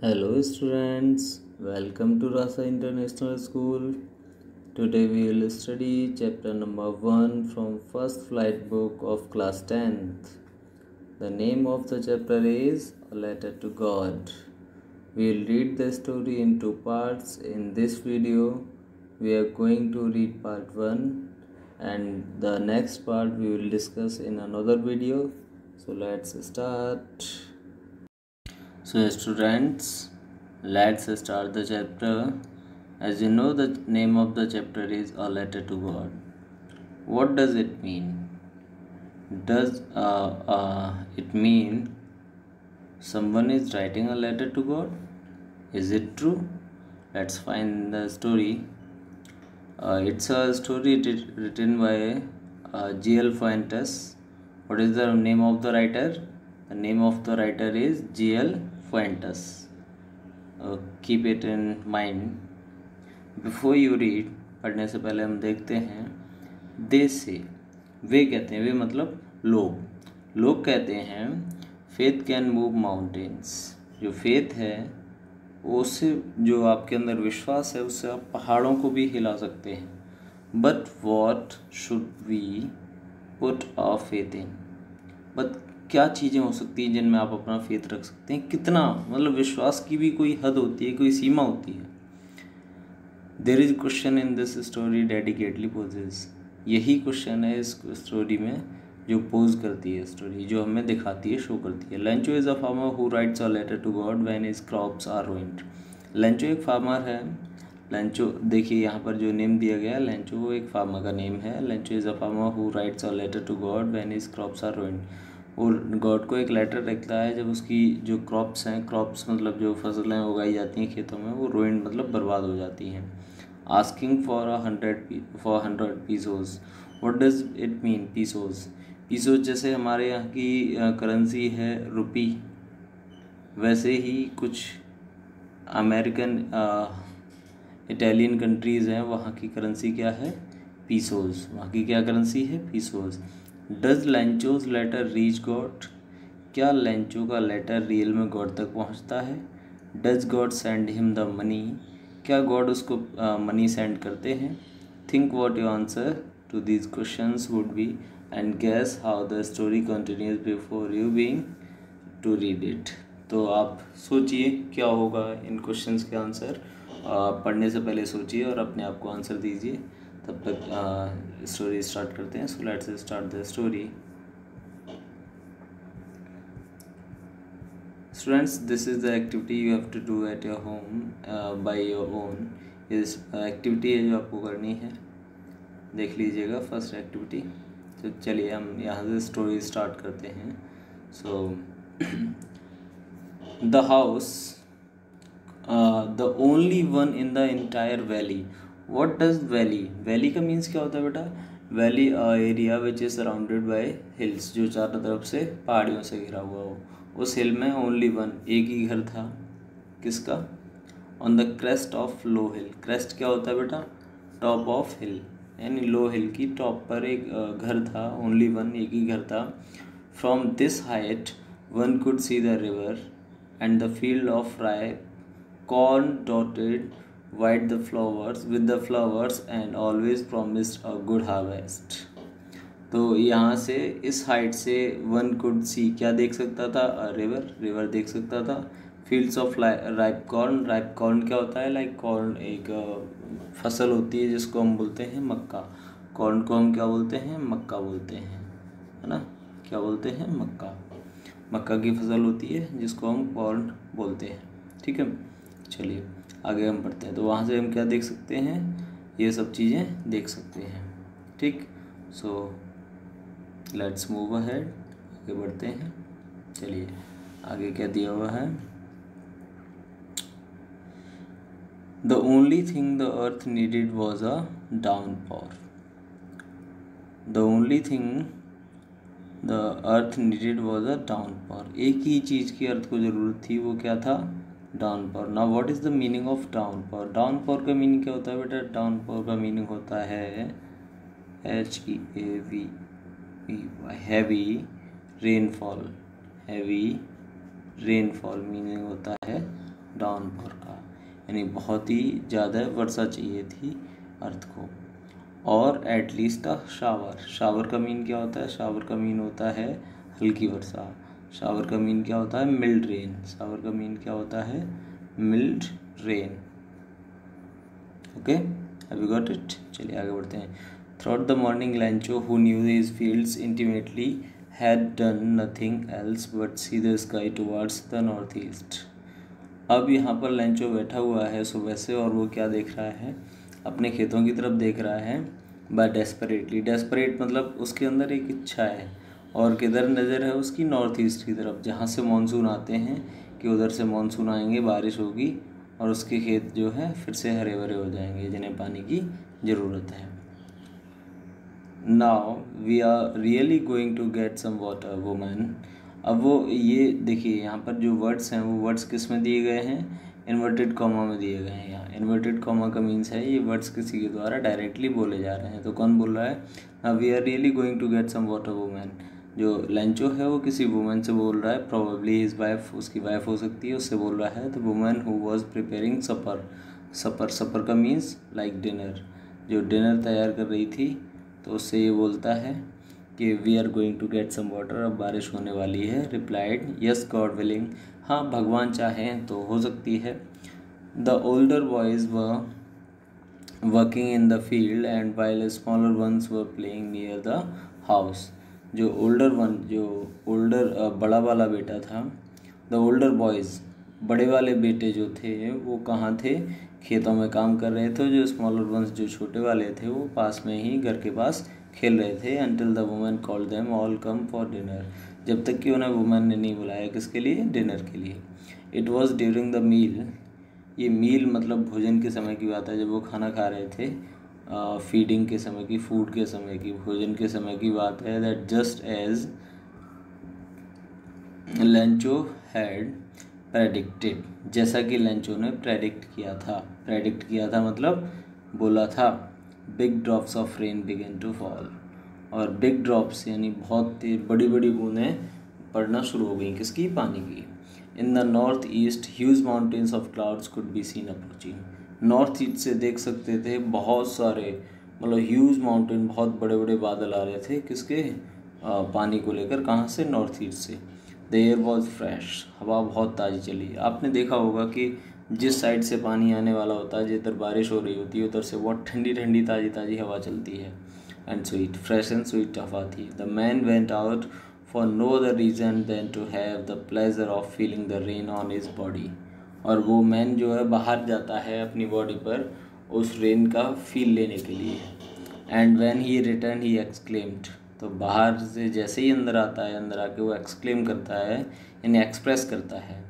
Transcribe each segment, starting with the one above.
Hello students, welcome to Rasa International School. Today we will study chapter number 1 from first flight book of class 10th. The name of the chapter is A Letter to God. We will read the story in two parts. In this video, we are going to read part 1 and the next part we will discuss in another video. So let's start. So students, let's start the chapter. As you know, the name of the chapter is A Letter to God. What does it mean? Does it mean someone is writing a letter to God? Is it true? Let's find the story. It's a story written by G.L. Fuentes. What is the name of the writer? The name of the writer is G.L. Fuentes. Keep it in mind. Before you read, पढ़ने से पहले हम देखते हैं दे से वे कहते हैं, वे मतलब लोग कहते हैं फेथ कैन मूव माउंटेन्स। जो फेथ है उससे, जो आपके अंदर विश्वास है उससे आप पहाड़ों को भी हिला सकते हैं। But what should we put our faith in, but क्या चीज़ें हो सकती हैं जिनमें आप अपना फेथ रख सकते हैं, कितना, मतलब विश्वास की भी कोई हद होती है, कोई सीमा होती है। There is question in this story dedicatedly poses, यही क्वेश्चन है इस स्टोरी में जो पोज करती है स्टोरी, जो हमें दिखाती है, शो करती है। Lencho is a farmer who writes a letter to God when his crops are ruined. Lencho एक फार्मर है। लेंचो, देखिए यहाँ पर जो नेम दिया गया है, लेंचो वो एक फार्मर का नेम है। Lencho is a farmer who writes a letter to God when his crops are ruined. और गॉड को एक लेटर लिखता है जब उसकी जो क्रॉप्स हैं, क्रॉप्स मतलब जो फसलें उगाई जाती हैं खेतों में, वो रुइंड मतलब बर्बाद हो जाती हैं। Asking for 100 pesos. What does it mean pesos? Pesos जैसे हमारे यहाँ की करेंसी है रुपी, वैसे ही कुछ अमेरिकन इटालियन कंट्रीज़ हैं, वहाँ की करेंसी क्या है? पीसोज। वहाँ की क्या करेंसी है? Pesos. Does Lencho's letter reach God? क्या लेंचो का लेटर रियल में गॉड तक पहुँचता है? Does God send him the money? क्या गॉड उसको मनी सेंड करते हैं? Think what your answer to these questions would be and guess how the story continues before you बीइंग टू रीड इट। तो आप सोचिए क्या होगा इन क्वेश्चंस के आंसर, पढ़ने से पहले सोचिए और अपने आप को आंसर दीजिए। तब तक स्टोरी स्टार्ट करते हैं। So let's start the story. Students, this is the activity you have to do at your home by your own. इस एक्टिविटी है जो आपको करनी है, देख लीजिएगा फर्स्ट एक्टिविटी। तो चलिए हम यहाँ से स्टोरी स्टार्ट करते हैं। So the house, the only one in the entire valley. What does valley? Valley का मीन्स क्या होता है बेटा? Valley area which is surrounded by hills, जो चारों तरफ से पहाड़ियों से घिरा हुआ हो। उस हिल में ओनली वन, एक ही घर था। किसका? On the crest of low hill. Crest क्या होता है बेटा? टॉप ऑफ हिल, यानी लो हिल की टॉप पर एक घर था। ओनली वन, एक ही घर था। From this height one could see the river and the field of ripe corn dotted white the flowers with the flowers and always promised a good harvest। तो यहाँ से, इस हाइट से वन कुड सी क्या देख सकता था? रिवर, रिवर देख सकता था। Fields of ripe corn, ripe corn क्या होता है? लाइक कॉर्न एक फसल होती है जिसको हम बोलते हैं मक्का। कॉर्न को हम क्या बोलते हैं? मक्का बोलते हैं, है ना? क्या बोलते हैं? मक्का। मक्का की फसल होती है जिसको हम कॉर्न बोलते हैं। ठीक है, चलिए आगे हम बढ़ते हैं। तो वहाँ से हम क्या देख सकते हैं? ये सब चीज़ें देख सकते हैं। ठीक, सो लेट्स मूव अहेड, आगे बढ़ते हैं। चलिए आगे क्या दिया हुआ है? The only thing the earth needed was a downpour. The only thing the earth needed was a downpour. एक ही चीज़ की अर्थ को ज़रूरत थी, वो क्या था? Downpour. Now what is the meaning of downpour? Downpour का मीनिंग क्या होता है बेटा? डाउनपॉर का मीनिंग होता है HEAVY, heavy rainfall. Heavy rainfall meaning होता है डाउनपोर का, यानी बहुत ही ज़्यादा वर्षा चाहिए थी अर्थ को। और एटलीस्ट अ शावर, शावर का मीन क्या होता है? शावर का मीन होता है हल्की वर्षा। शावर का मीन क्या होता है? Mild rain. शावर का मीन क्या होता है? Mild rain. Okay, have you got it? चलिए आगे बढ़ते हैं। Throughout the morning Lencho, who knew his fields intimately, had done nothing else but see the sky towards the north east. अब यहाँ पर लैंचो बैठा हुआ है सुबह से, और वो क्या देख रहा है? अपने खेतों की तरफ देख रहा है। बाय डेस्परेटली, डेस्परेट मतलब उसके अंदर एक इच्छा है, और किधर नज़र है उसकी? नॉर्थ ईस्ट की तरफ, जहाँ से मानसून आते हैं, कि उधर से मानसून आएंगे, बारिश होगी और उसके खेत जो है फिर से हरे भरे हो जाएंगे, जिन्हें पानी की ज़रूरत है। Now we are really going to get some water woman. अब वो ये देखिए, यहाँ पर जो वर्ड्स हैं वो वर्ड्स किस में दिए गए हैं? इन्वर्टेड कॉमा में दिए गए हैं। यहाँ इन्वर्टेड कॉमा का मीन्स है ये वर्ड्स किसी के द्वारा डायरेक्टली बोले जा रहे हैं। तो कौन बोल रहा है? Now we are really going to get some water woman. जो लैंचो है वो किसी वुमन से बोल रहा है, प्रोबेबली हिज वाइफ, उसकी वाइफ हो सकती है, उससे बोल रहा है। The woman who was preparing supper. Supper, supper का मीन्स लाइक डिनर, जो डिनर तैयार कर रही थी। तो उससे ये बोलता है कि we are going to get some water, अब बारिश होने वाली है। रिप्लाइड, यस गॉड विलिंग, हाँ भगवान चाहें तो हो सकती है। The older boys were working in the field and while smaller ones were playing near the house. जो ओल्डर बड़ा वाला बेटा था, द ओल्डर बॉयज़, बड़े वाले बेटे जो थे वो कहाँ थे? खेतों में काम कर रहे थे। जो स्मॉलर वंस, जो छोटे वाले थे, वो पास में ही घर के पास खेल रहे थे। Until the woman called them all come for dinner, जब तक कि उन्हें वुमन ने नहीं बुलाया। किसके लिए? डिनर के लिए। It was during the meal, ये मील मतलब भोजन के समय की बात है, जब वो खाना खा रहे थे। फीडिंग के समय की, फूड के समय की, भोजन के समय की बात है। That just as Lencho had predicted, जैसा कि लैंचो ने प्रेडिक्ट किया था। प्रेडिक्ट किया था मतलब बोला था। Big drops of rain began to fall, और बिग ड्रॉप्स यानी बहुत बड़ी बड़ी बूंदें पड़ना शुरू हो गई। किसकी? पानी की। In the north east huge mountains of clouds could be seen approaching. North east से देख सकते थे बहुत सारे, मतलब ह्यूज माउंटेन, बहुत बड़े बड़े बादल आ रहे थे। किसके? पानी को लेकर। कहाँ से? नॉर्थ ईस्ट से। द एयर वॉज फ्रेश, हवा बहुत ताज़ी चली। आपने देखा होगा कि जिस साइड से पानी आने वाला होता है, जिधर बारिश हो रही होती है, उधर से बहुत ठंडी ठंडी ताज़ी ताज़ी हवा चलती है। And sweet, fresh and sweet हवा थी। The man went out for no other reason than to have the pleasure of feeling the rain on his body. और वो मैन जो है बाहर जाता है अपनी बॉडी पर उस रेन का फील लेने के लिए। And when he return he exclaimed, तो बाहर से जैसे ही अंदर आता है, अंदर आके वो एक्सक्लेम करता है, यानी एक्सप्रेस करता है,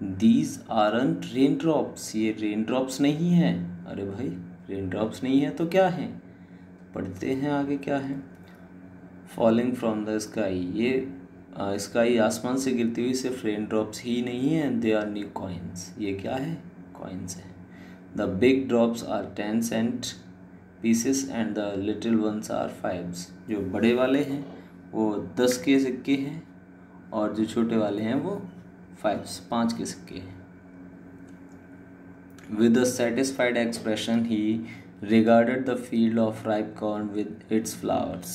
दीज आरंट रेन ड्रॉप्स, ये रेन ड्रॉप्स नहीं हैं। अरे भाई, रेन ड्रॉप्स नहीं है तो क्या है? पढ़ते हैं आगे क्या है। फॉलिंग फ्रॉम द स्काई, ये स्काई, आसमान से गिरती हुई सिर्फ रेन ड्रॉप्स ही नहीं है। दे आर न्यू कॉइन्स, ये क्या है? कॉइन्स है। The big drops are 10 cent pieces and the little ones are 5। जो बड़े वाले हैं वो 10 के सिक्के हैं, और जो छोटे वाले हैं वो 5 के सिक्के हैं। With a satisfied expression he regarded the field of ripe corn with its flowers.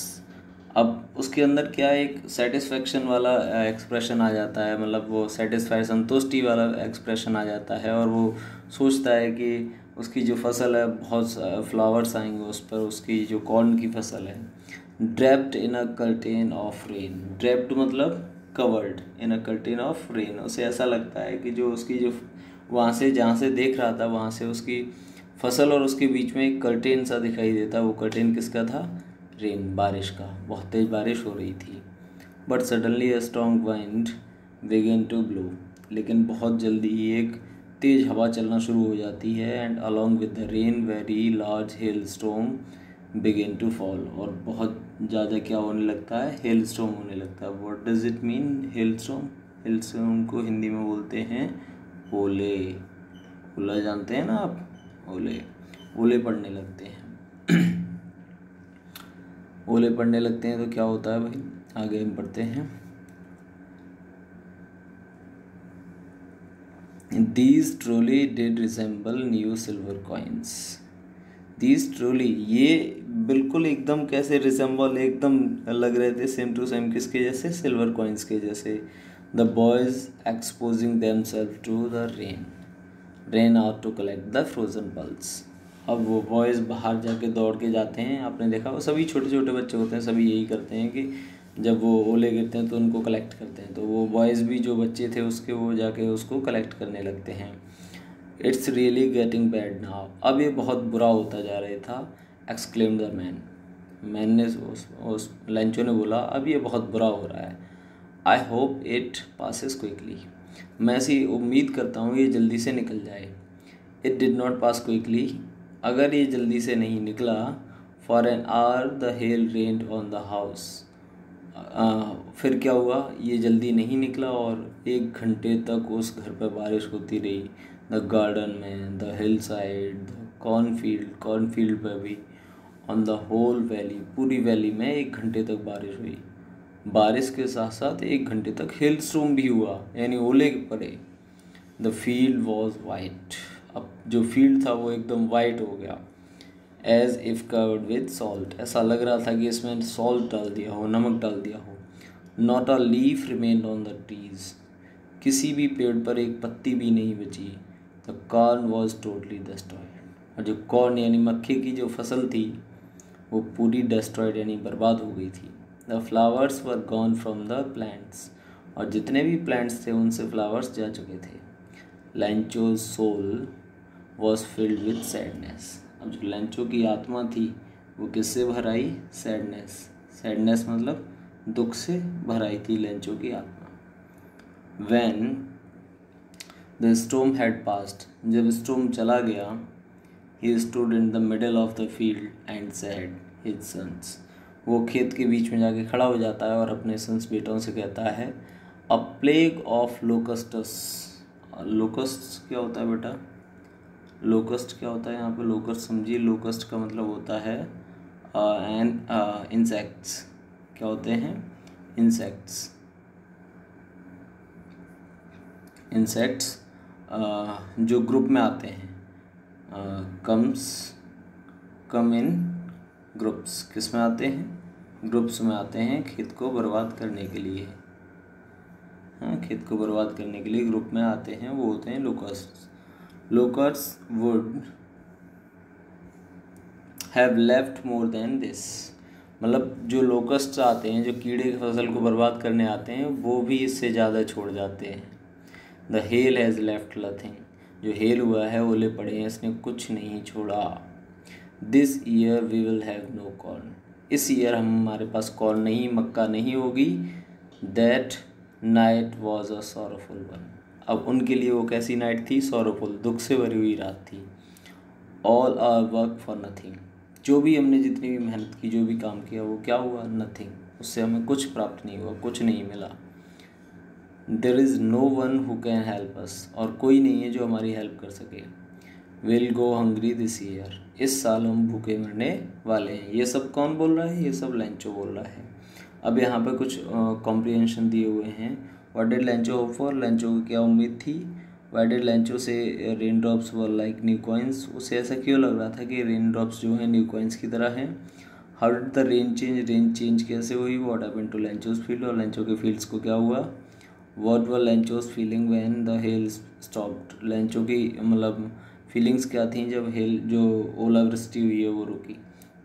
अब उसके अंदर क्या एक सेटिस्फेक्शन वाला एक्सप्रेशन आ जाता है, मतलब वो सेटिस्फाई, संतुष्टि वाला एक्सप्रेशन आ जाता है, और वो सोचता है कि उसकी जो फसल है बहुत फ्लावर्स आएंगे उस पर, उसकी जो कॉर्न की फसल है। Draped in a curtain of rain, draped मतलब covered, in a curtain of rain, उसे ऐसा लगता है कि जो उसकी जो वहाँ से जहाँ से देख रहा था वहाँ से उसकी फसल और उसके बीच में एक कर्टेन सा दिखाई देता। वो कर्टेन किसका था? रेन, बारिश का। बहुत तेज़ बारिश हो रही थी। But suddenly a strong wind began to blow, लेकिन बहुत जल्दी ही एक तेज़ हवा चलना शुरू हो जाती है। And along with the rain very large hail storm began to fall, और बहुत ज़्यादा क्या होने लगता है? हेल स्टॉर्म होने लगता है। What does it mean hello storm? Hello storm को हिंदी में बोलते हैं ओले। ओला जानते हैं ना आप? ओले, ओले पड़ने लगते हैं। ओले पड़ने लगते हैं तो क्या होता है भाई? आगे हम पढ़ते हैं। These truly did resemble new silver coins. These truly, ये बिल्कुल एकदम कैसे रिसेंबल, एकदम लग रहे थे सेम टू सेम, किसके जैसे, सिल्वर कॉइन्स के जैसे. The boys exposing themselves to the rain out to collect the frozen pearls. अब वो बॉयज़ बाहर जाके दौड़ के जाते हैं. आपने देखा वो सभी छोटे छोटे बच्चे होते हैं, सभी यही करते हैं कि जब वो ओले गिरते हैं तो उनको कलेक्ट करते हैं. तो वो बॉयज़ भी जो बच्चे थे उसके, वो जाके उसको कलेक्ट करने लगते हैं. It's really getting bad now. अब ये बहुत बुरा होता जा रहा था. एक्सक्लेम द मैन ने, उस लंचो ने बोला, अब ये बहुत बुरा हो रहा है. I hope it passes quickly. मैं ऐसी उम्मीद करता हूँ ये जल्दी से निकल जाए. It did not pass quickly. अगर ये जल्दी से नहीं निकला. For an hour the hell rained on the house. फिर क्या हुआ, ये जल्दी नहीं निकला और 1 घंटे तक उस घर पर बारिश होती रही. द गार्डन में, the hill side, the cornfield पर भी, ऑन द होल वैली, पूरी वैली में 1 घंटे तक बारिश हुई. बारिश के साथ साथ 1 घंटे तक हेल स्टॉर्म भी हुआ, यानी ओले पड़े. The field was white. अब जो फील्ड था वो एकदम वाइट हो गया. As if covered with salt. ऐसा लग रहा था कि इसमें सॉल्ट डाल दिया हो, नमक डाल दिया हो. Not a leaf remained on the trees. किसी भी पेड़ पर एक पत्ती भी नहीं बची. The corn was totally destroyed. और जो कॉर्न यानी मक्के की जो फसल थी वो पूरी डिस्ट्रॉयड यानी बर्बाद हो गई थी. The flowers were gone from the plants. और जितने भी प्लांट्स थे उनसे फ्लावर्स जा चुके थे. Lencho's soul was filled with sadness. अब जो लैंचो की आत्मा थी वो किससे भर आई, सैडनेस. सैडनेस मतलब दुख से भर आई थी लैंचो की आत्मा. When the storm had passed. जब स्टॉर्म चला गया. He stood in the middle of the field and said his sons. वो खेत के बीच में जाके खड़ा हो जाता है और अपने सन्स बेटों से कहता है, अ प्लेग ऑफ लोकस्टस. लोकस्ट क्या होता है बेटा, लोकस्ट क्या होता है यहाँ पे, लोकस्ट समझिए. लोकस्ट का मतलब होता है एंड इंसेक्ट्स. क्या होते हैं, इंसेक्ट्स. इंसेक्ट्स जो ग्रुप में आते हैं, कम इन ग्रुप्स. किस में आते हैं, ग्रुप्स में आते हैं खेत को बर्बाद करने के लिए. हाँ, खेत को बर्बाद करने के लिए ग्रुप में आते हैं, वो होते हैं locusts. Locusts would have left more than this. मतलब जो लोकस्ट्स आते हैं, जो कीड़े की फसल को बर्बाद करने आते हैं, वो भी इससे ज़्यादा छोड़ जाते हैं. The hail has left nothing. जो हेल हुआ है, ओले पड़े हैं, इसने कुछ नहीं छोड़ा. This year we will have no corn. इस ईयर हमारे पास कॉर्न नहीं, मक्का नहीं होगी. That night was a sorrowful one. अब उनके लिए वो कैसी नाइट थी, सॉरोफुल, दुख से भरी हुई रात थी. All our work for nothing. जो भी हमने जितनी भी मेहनत की, जो भी काम किया, वो क्या हुआ, नथिंग. उससे हमें कुछ प्राप्त नहीं हुआ, कुछ नहीं मिला. There is no one who can help us. और कोई नहीं है जो हमारी हेल्प कर सके. Will go hungry this year. इस साल हम भूखे मरने वाले हैं. ये सब कौन बोल रहा है, ये सब लैंचो बोल रहा है. अब यहाँ पे कुछ कॉम्प्रिहेंशन दिए हुए हैं. What did लैंचो hope for. लैंचो को क्या उम्मीद थी. व्हाई डिड लैंचो से rain drops were like new coins. उसे ऐसा क्यों लग रहा था कि रेन ड्रॉप्स जो हैं न्यू कॉइन्स की तरह हैं. How did the rain change. Rain change कैसे हुई. What happened to Lencho's field. और लैंचो के फील्ड्स को क्या हुआ. What were Lencho's feeling when the hail stopped. Lencho की मतलब फीलिंग्स क्या थी जब हेल, जो ओलावृष्टि हुई है, वो रुकी.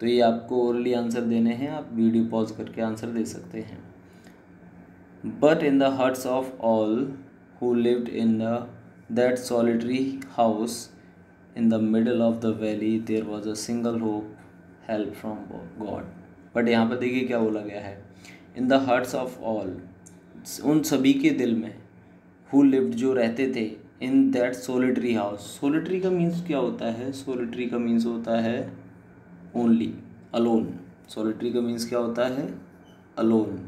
तो ये आपको ओरली आंसर देने हैं, आप वीडियो पॉज करके आंसर दे सकते हैं. But in the hearts of all who lived in that solitary house in the middle of the valley there was a single hope, help from God. But यहाँ पर देखिए क्या बोला गया है, in the hearts of all, उन सभी के दिल में, हु लिव्ड जो रहते थे, in that solitary house. Solitary का मीन्स क्या होता है, सोलिटरी का मीन्स होता है ओनली, अलोन. सोलिटरी का मीन्स क्या होता है, अलोन.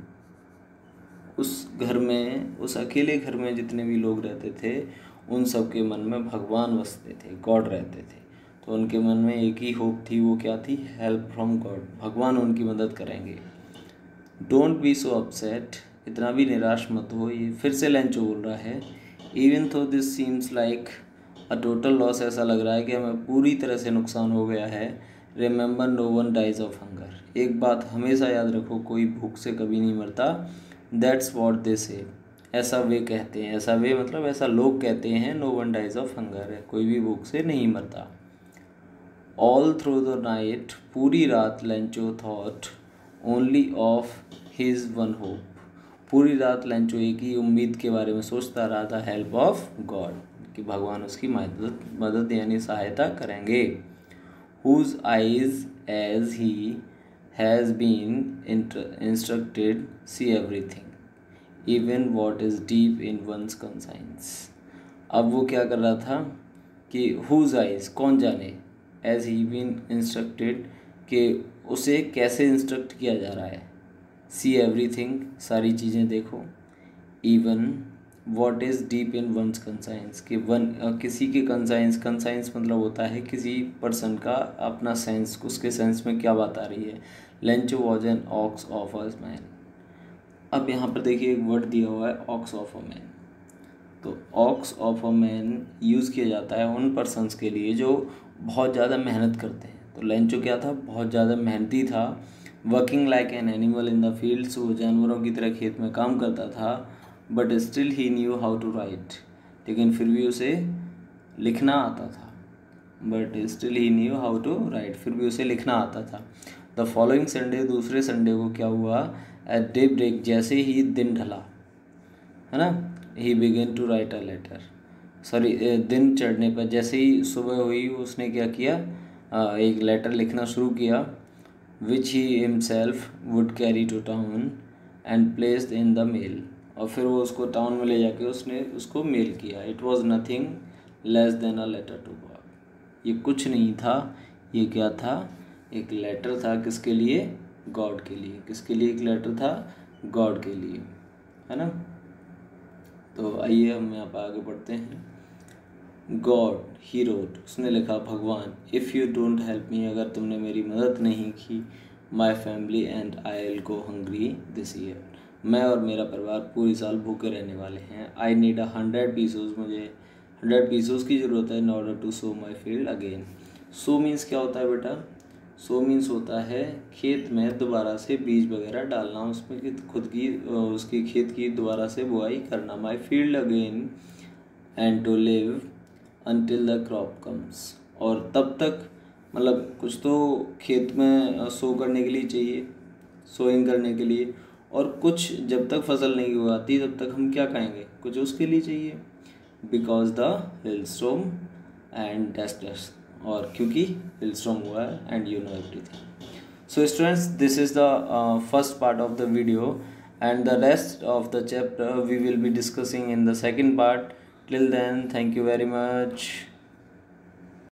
उस घर में, उस अकेले घर में जितने भी लोग रहते थे, उन सब के मन में भगवान बसते थे, गॉड रहते थे. तो उनके मन में एक ही होप थी, वो क्या थी, हेल्प फ्रॉम गॉड. भगवान उनकी मदद करेंगे. Don't be so upset. इतना भी निराश मत हो. ये फिर से लैंचो बोल रहा है. इवन थो this seems like a total loss, ऐसा लग रहा है कि हमें पूरी तरह से नुकसान हो गया है। Remember no one dies of hunger, एक बात हमेशा याद रखो, कोई भूख से कभी नहीं मरता। दैट्स वॉट दे से, ऐसा वे कहते हैं, ऐसा वे मतलब ऐसा लोग कहते हैं। No one dies of hunger है, कोई भी भूख से नहीं मरता। ऑल थ्रू द नाइट, पूरी रात Lencho thought only of his one hope, पूरी रात लेंचो एक ही उम्मीद के बारे में सोचता रहा था, हेल्प ऑफ गॉड, कि भगवान उसकी मदद यानी सहायता करेंगे। Whose eyes as he has been instructed see everything even what is deep in one's conscience. अब वो क्या कर रहा था कि हुज आइज, कौन जाने, एज ही बीन इंस्ट्रक्टेड, कि उसे कैसे इंस्ट्रक्ट किया जा रहा है। सी एवरीथिंग, सारी चीज़ें देखो। Even what is deep in one's conscience, कि किसी के कंसाइंस मतलब होता है किसी पर्सन का अपना सेंस, उसके सेंस में क्या बात आ रही है। Lencho was an ox of a man. अब यहाँ पर देखिए एक वर्ड दिया हुआ है ऑक्स ऑफ अ मैन। तो ox of a man use किया जाता है उन पर्सन्स के लिए जो बहुत ज़्यादा मेहनत करते हैं। तो लेंचो क्या था, बहुत ज़्यादा मेहनती था। Working like an animal in the fields, वो जानवरों की तरह खेत में काम करता था। But still he knew how to write, लेकिन फिर भी उसे लिखना आता था। But still he knew how to write, फिर भी उसे लिखना आता था। द फॉलोइंग संडे, दूसरे संडे को क्या हुआ, एट डे ब्रेक, जैसे ही दिन ढला, है ना, he began to write a letter, sorry दिन चढ़ने पर, जैसे ही सुबह हुई उसने क्या किया, एक लेटर लिखना शुरू किया। Which he himself would carry to town and placed in the mail, और फिर वो उसको टाउन में ले जाके उसने उसको मेल किया। It was nothing less than a letter to God, ये कुछ नहीं था, ये क्या था, एक लेटर था। किसके लिए, गॉड के लिए। किसके लिए एक लेटर था, गॉड के लिए, है ना। तो आइए हम यहाँ पर आगे बढ़ते हैं। गॉड, ही रोट, उसने लिखा, भगवान, if you don't help me, अगर तुमने मेरी मदद नहीं की, my family and I will go hungry this year, मैं और मेरा परिवार पूरी साल भूखे रहने वाले हैं। आई नीड 100 पीसोज, मुझे 100 पीसोज की ज़रूरत है, in order to sow my field again. Sow means क्या होता है बेटा, सो मीन्स होता है खेत में दोबारा से बीज वगैरह डालना, उसमें कि खुद की उसकी खेत की दोबारा से बुआई करना। My field again and to live until the crop comes, और तब तक मतलब कुछ तो खेत में सो करने के लिए चाहिए, सोइंग करने के लिए, और कुछ जब तक फसल नहीं उगाती तब तक हम क्या खाएंगे, कुछ उसके लिए चाहिए। बिकॉज द हिलस्टॉर्म एंड डस्ट, और क्योंकि हिलस्टॉर्म हुआ है and you know everything. So students, this is the first part of the video and the rest of the chapter we will be discussing in the second part. Till then, thank you very much.